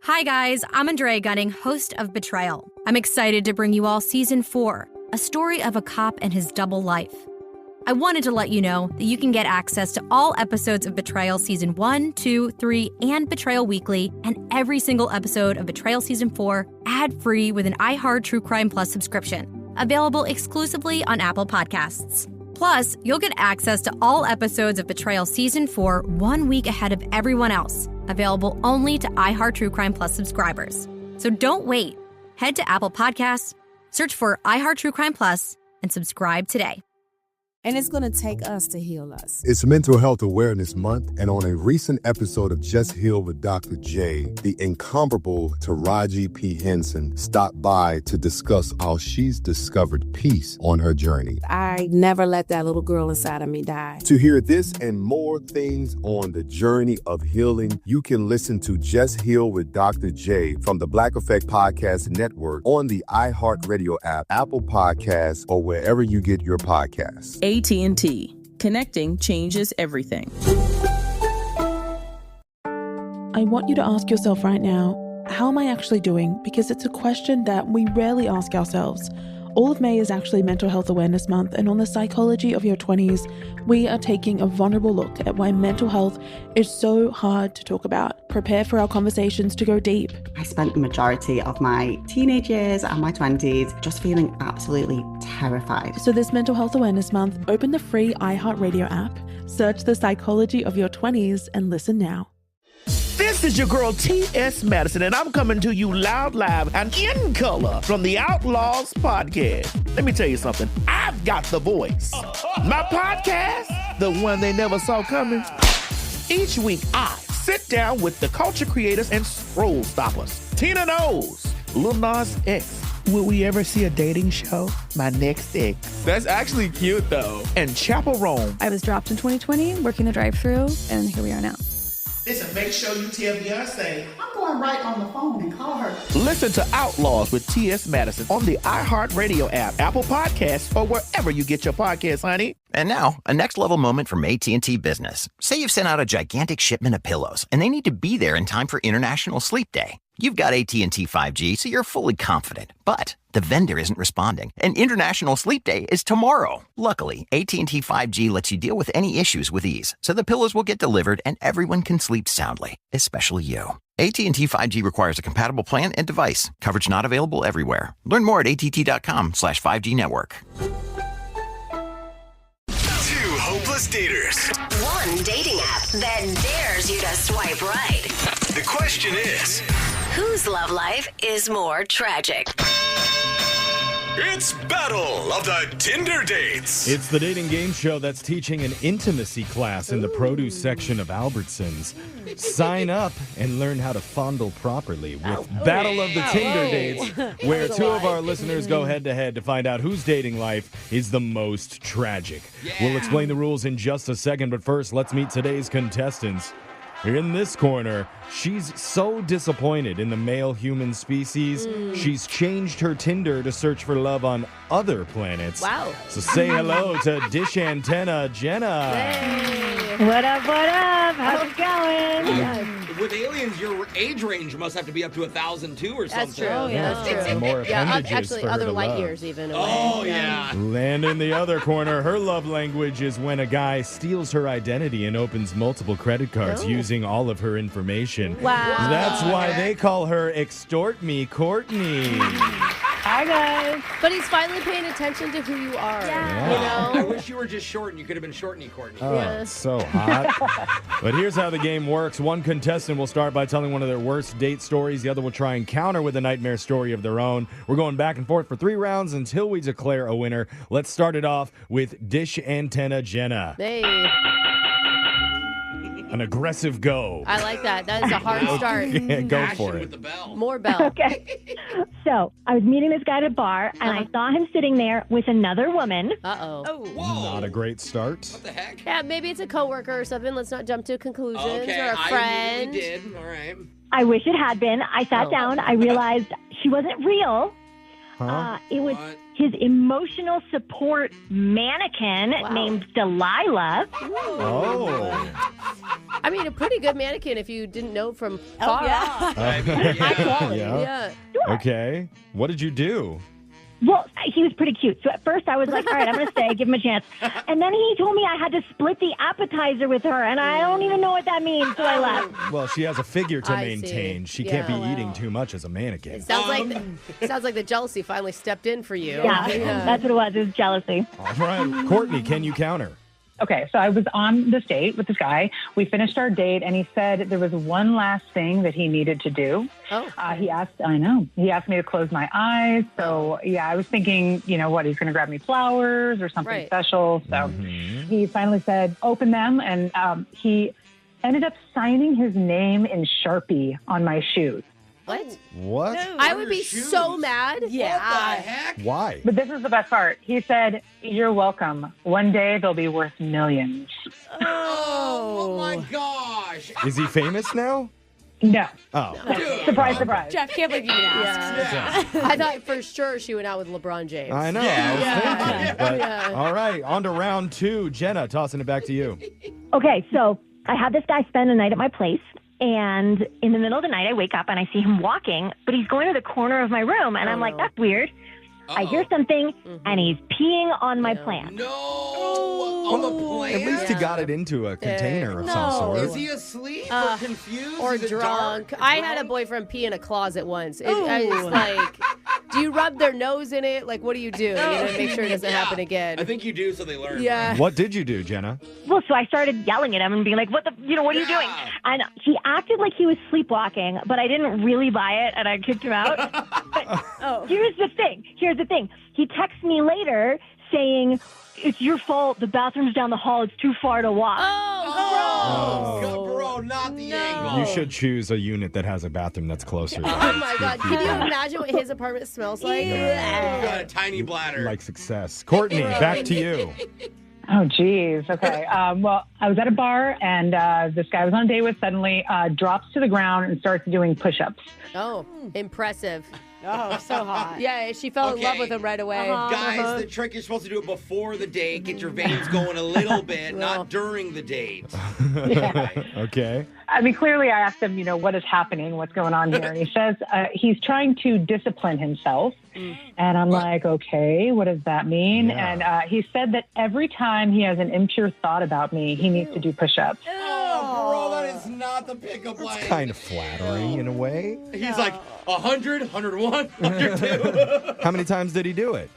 Hi guys, I'm Andrea Gunning, host of Betrayal. I'm excited to bring you all Season 4, a story of a cop and his double life. I wanted to let you know that you can get access to all episodes of Betrayal Season 1, 2, 3, and Betrayal Weekly, and every single episode of Betrayal Season 4 ad-free with an iHeart True Crime Plus subscription, available exclusively on Apple Podcasts. Plus, you'll get access to all episodes of Betrayal Season 4 1 week ahead of everyone else, available only to iHeart True Crime Plus subscribers. So don't wait. Head to Apple Podcasts, search for iHeart True Crime Plus, and subscribe today. And it's going to take us to heal us. It's Mental Health Awareness Month, and on a recent episode of Just Heal with Dr. J, the incomparable Taraji P. Henson stopped by to discuss how she's discovered peace on her journey. I never let that little girl inside of me die. To hear this and more things on the journey of healing, you can listen to Just Heal with Dr. J from the Black Effect Podcast Network on the iHeartRadio app, Apple Podcasts, or wherever you get your podcasts. AT&T. Connecting changes everything. I want you to ask yourself right now, how am I actually doing? Because it's a question that we rarely ask ourselves. All of May is actually Mental Health Awareness Month, and on the psychology of your 20s, we are taking a vulnerable look at why mental health is so hard to talk about. Prepare for our conversations to go deep. I spent the majority of my teenage years and my 20s just feeling absolutely terrified. So this Mental Health Awareness Month, open the free iHeartRadio app, search the psychology of your 20s, and listen now. This is your girl T.S. Madison, and I'm coming to you loud, live, and in color from the Outlaws Podcast. Let me tell you something. I've got the voice. My podcast, the one they never saw coming. Each week, I sit down with the culture creators and scroll stoppers. Tina Knows, Lil Nas X. Will we ever see a dating show? My next ex. That's actually cute, though. And Chapel Rome. I was dropped in 2020, working the drive-thru, and here we are now. Listen, make sure you tell Beyonce I'm going right on the phone and call her. Listen to Outlaws with T.S. Madison on the iHeartRadio app, Apple Podcasts, or wherever you get your podcasts, honey. And now, a next-level moment from AT&T Business. Say you've sent out a gigantic shipment of pillows, and they need to be there in time for International Sleep Day. You've got AT&T 5G, so you're fully confident. But the vendor isn't responding, and International Sleep Day is tomorrow. Luckily, AT&T 5G lets you deal with any issues with ease, so the pillows will get delivered and everyone can sleep soundly, especially you. AT&T 5G requires a compatible plan and device. Coverage not available everywhere. Learn more at att.com/5G network. Two hopeless daters. One dating app that dares you to swipe right. The question is, whose love life is more tragic? It's Battle of the Tinder Dates. It's the dating game show that's teaching an intimacy class in the produce section of Albertsons. Sign up and learn how to fondle properly with Battle of the Tinder Dates, where two of our listeners go head-to-head to find out whose dating life is the most tragic. We'll explain the rules in just a second, but first, let's meet today's contestants. In this corner, she's so disappointed in the male human species, she's changed her Tinder to search for love on other planets. Wow. So say hello to Dish Antenna Jenna. Hey. What up, what up? How's it going? With aliens, your age range must have to be up to 1,002 or something. That's true. Yeah, that's true. More appendages actually, for her other to light love. years even. Oh, yeah. And in the other corner, her love language is when a guy steals her identity and opens multiple credit cards using all of her information. Wow. That's why they call her Extort Me Courtney. Hi, guys. But he's finally paying attention to who you are. Yeah. You I know? wish you were just short and you could have been Shortney Courtney. Oh, it's so hot. But here's how the game works. One contestant will start by telling one of their worst date stories. The other will try and counter with a nightmare story of their own. We're going back and forth for 3 rounds until we declare a winner. Let's start it off with Dish Antenna Jenna. Hey. An aggressive go. I like that. That is a hard start. Yeah, go for it. With the bell. More bell. Okay. So I was meeting this guy at a bar, and I saw him sitting there with another woman. Uh-oh. Whoa. Not a great start. What the heck? Yeah, maybe it's a coworker or something. Let's not jump to conclusions. Okay, or a I friend. immediately did. All right. I wish it had been. I sat down. I realized she wasn't real. Huh? It was his emotional support mannequin named Delilah. Oh. I mean, a pretty good mannequin if you didn't know from far yeah. off. High quality. Yeah. Okay. What did you do? Well, he was pretty cute. So at first I was like, all right, I'm going to stay, give him a chance. And then he told me I had to split the appetizer with her, and I don't even know what that means, so I left. Well, she has a figure to I maintain. see. She can't be eating too much as a mannequin. It sounds like the jealousy finally stepped in for you. Yeah, that's what it was. It was jealousy. All right. Courtney, can you counter? Okay, so I was on this date with this guy. We finished our date, and he said there was one last thing that he needed to do. Oh. He asked me to close my eyes. So, yeah, I was thinking, he's going to grab me flowers or something special. So he finally said, open them, and he ended up signing his name in Sharpie on my shoes. What? What? No, I would be so mad. Yeah. What the heck? Why? But this is the best part. He said, you're welcome. One day they'll be worth millions. Oh my gosh. Is he famous now? No. Oh. Surprise, surprise. Jeff, can't believe you didn't ask. Yeah. I thought for sure she went out with LeBron James. I know. I was thinking. But, all right. On to round 2. Jenna, tossing it back to you. Okay, so I had this guy spend the night at my place. And in the middle of the night, I wake up and I see him walking, but he's going to the corner of my room. And I'm like, that's weird. I hear something, and he's peeing on my plant. No! On the plant? At least he got it into a container of some sort. Is he asleep or confused? Or Is it drunk? dark? I had a boyfriend pee in a closet once. It's like, do you rub their nose in it? Like, what do you do? To make sure it doesn't happen again. I think you do so they learn. Yeah. What did you do, Jenna? Well, so I started yelling at him and being like, what are you doing? And he acted like he was sleepwalking, but I didn't really buy it, and I kicked him out. But here's the thing. He texts me later saying, it's your fault. The bathroom's down the hall. It's too far to walk. Bro, not the angle. You should choose a unit that has a bathroom that's closer. Oh, my God. Can you imagine what his apartment smells like? You got a tiny bladder. Like success. Courtney, back to you. Oh, geez. Okay. Well, I was at a bar, and this guy I was on a date with suddenly drops to the ground and starts doing push-ups. Oh, impressive. Oh, so hot. Yeah, she fell in love with him right away. Guys, the trick is supposed to do it before the date. Get your veins going a little bit, not during the date. Okay. I mean, clearly I asked him, what is happening? What's going on here? And he says he's trying to discipline himself. And I'm like, okay, what does that mean? Yeah. And he said that every time he has an impure thought about me, he needs to do push-ups. Oh, bro, that is not the pickup line. It's kind of flattering in a way. He's like 100, 101, 102. How many times did he do it?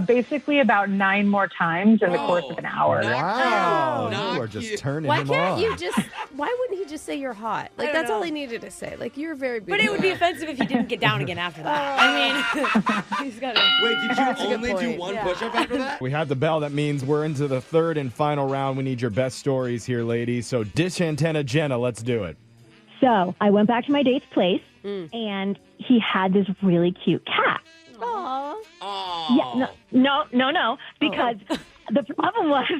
Basically about 9 more times in the course of an hour. Wow. You are just turning him on. Why wouldn't he just say you're hot? Like, that's all he needed to say. Like, you're very big. But it would be offensive if he didn't get down again after that. I mean, he's got to. Wait, did you only do one push-up after that? We had the bell. That means we're into the third and final round. We need your best stories here, ladies. So dish antenna Jenna, let's do it. So I went back to my date's place, and he had this really cute cat. Aww. Yeah, no, because the problem was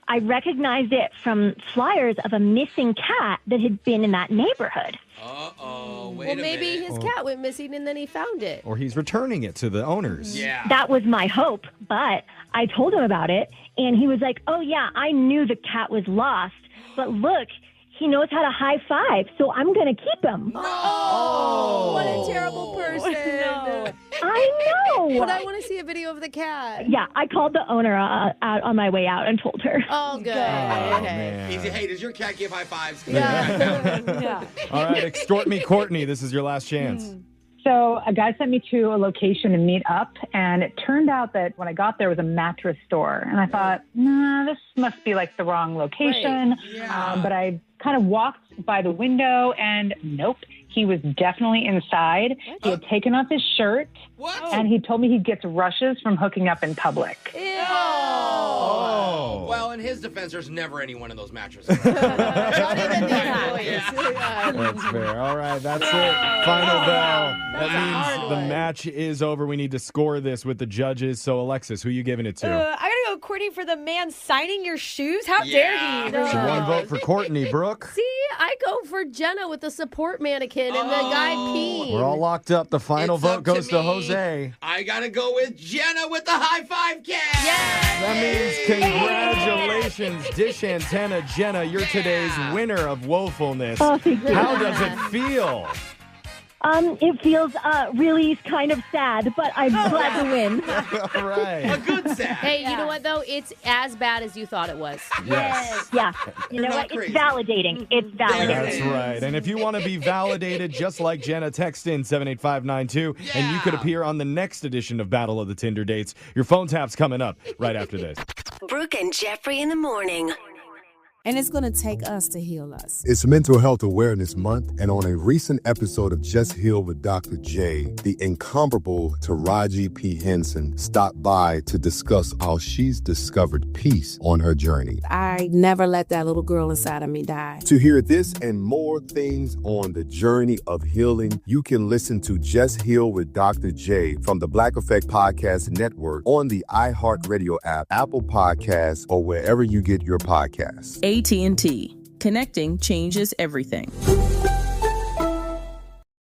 I recognized it from flyers of a missing cat that had been in that neighborhood. Uh-oh, Well, maybe his cat went missing and then he found it. Or he's returning it to the owners. Yeah. That was my hope, but I told him about it, and he was like, oh, yeah, I knew the cat was lost, but look, he knows how to high five, so I'm going to keep him. Oh, what a terrible person. No. I know. But I want to see a video of the cat. Yeah, I called the owner out on my way out and told her. Oh, good. Man. Easy. Hey, does your cat give high fives? Yeah. All right, extort me, Courtney. This is your last chance. So a guy sent me to a location to meet up, and it turned out that when I got there was a mattress store. And I thought, nah, this must be like the wrong location. Right. Yeah. But I kind of walked by the window, and nope, he was definitely inside. What? He had taken off his shirt. What? And he told me he gets rushes from hooking up in public. Ew. Oh. Well, in his defense, there's never anyone in those mattresses. Not even the employees. That's fair. All right, that's it. Final bell. That That's a means hard the one. match is over. We need to score this with the judges. So, Alexis, who are you giving it to? I gotta go Courtney voting for the man signing your shoes? How dare he? So one vote for Courtney, Brooke. See, I go for Jenna with the support mannequin and the guy peeing. We're all locked up. The final vote goes to Jose. I gotta go with Jenna with the high five cat. That means congratulations, Dish Antenna Jenna. You're today's winner of woefulness. Oh, thank you. How does it feel? It feels really kind of sad, but I'm glad to win. All right. A good sad. Hey, you know what, though? It's as bad as you thought it was. Yes. Yeah. You know what? It's validating. It's validating. That's right. And if you want to be validated just like Jenna, text in 78592, and you could appear on the next edition of Battle of the Tinder Dates. Your phone tap's coming up right after this. Brooke and Jeffrey in the morning. And it's going to take us to heal us. It's Mental Health Awareness Month, and on a recent episode of Just Heal with Dr. J, the incomparable Taraji P. Henson stopped by to discuss how she's discovered peace on her journey. I never let that little girl inside of me die. To hear this and more things on the journey of healing, you can listen to Just Heal with Dr. J from the Black Effect Podcast Network on the iHeartRadio app, Apple Podcasts, or wherever you get your podcasts. AT&T. Connecting changes everything.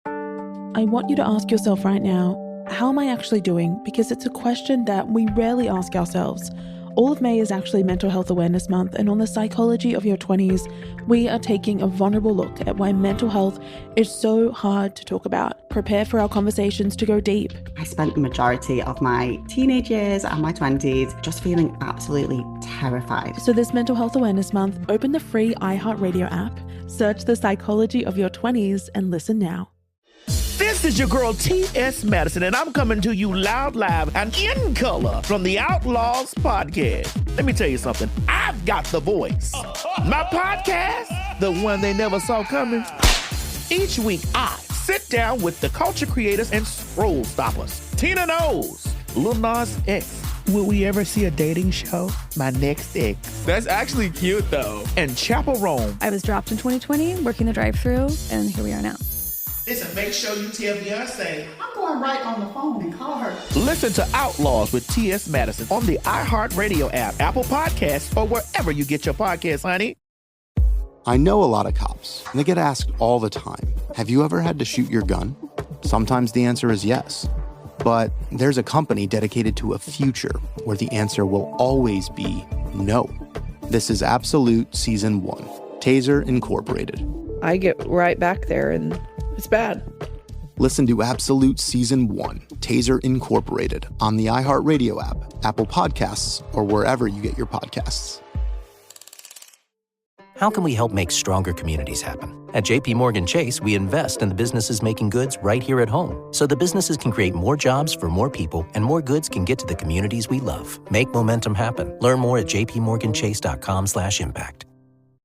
I want you to ask yourself right now, how am I actually doing? Because it's a question that we rarely ask ourselves. All of May is actually Mental Health Awareness Month, and on the psychology of your 20s, we are taking a vulnerable look at why mental health is so hard to talk about. Prepare for our conversations to go deep. I spent the majority of my teenage years and my 20s just feeling absolutely terrified. So this Mental Health Awareness Month, open the free iHeartRadio app, search the psychology of your 20s, and listen now. This is your girl T.S. Madison, and I'm coming to you loud, live, and in color from the Outlaws Podcast. Let me tell you something. I've got the voice. My podcast, the one they never saw coming. Each week, I sit down with the culture creators and scroll stoppers. Tina Knows, Lil Nas X. Will we ever see a dating show? My next ex. That's actually cute, though. And Chaperone. I was dropped in 2020, working the drive-thru, and here we are now. Listen, make sure you tell Beyonce. I'm going right on the phone and call her. Listen to Outlaws with T.S. Madison on the iHeartRadio app, Apple Podcasts, or wherever you get your podcasts, honey. I know a lot of cops, and they get asked all the time, have you ever had to shoot your gun? Sometimes the answer is yes. But there's a company dedicated to a future where the answer will always be no. This is Absolute Season 1, Taser Incorporated. I get right back there and it's bad. Listen to Absolute Season 1, Taser Incorporated on the iHeartRadio app, Apple Podcasts, or wherever you get your podcasts. How can we help make stronger communities happen? At JP Morgan Chase, we invest in the businesses making goods right here at home, so the businesses can create more jobs for more people and more goods can get to the communities we love. Make momentum happen. Learn more at jpmorganchase.com/impact.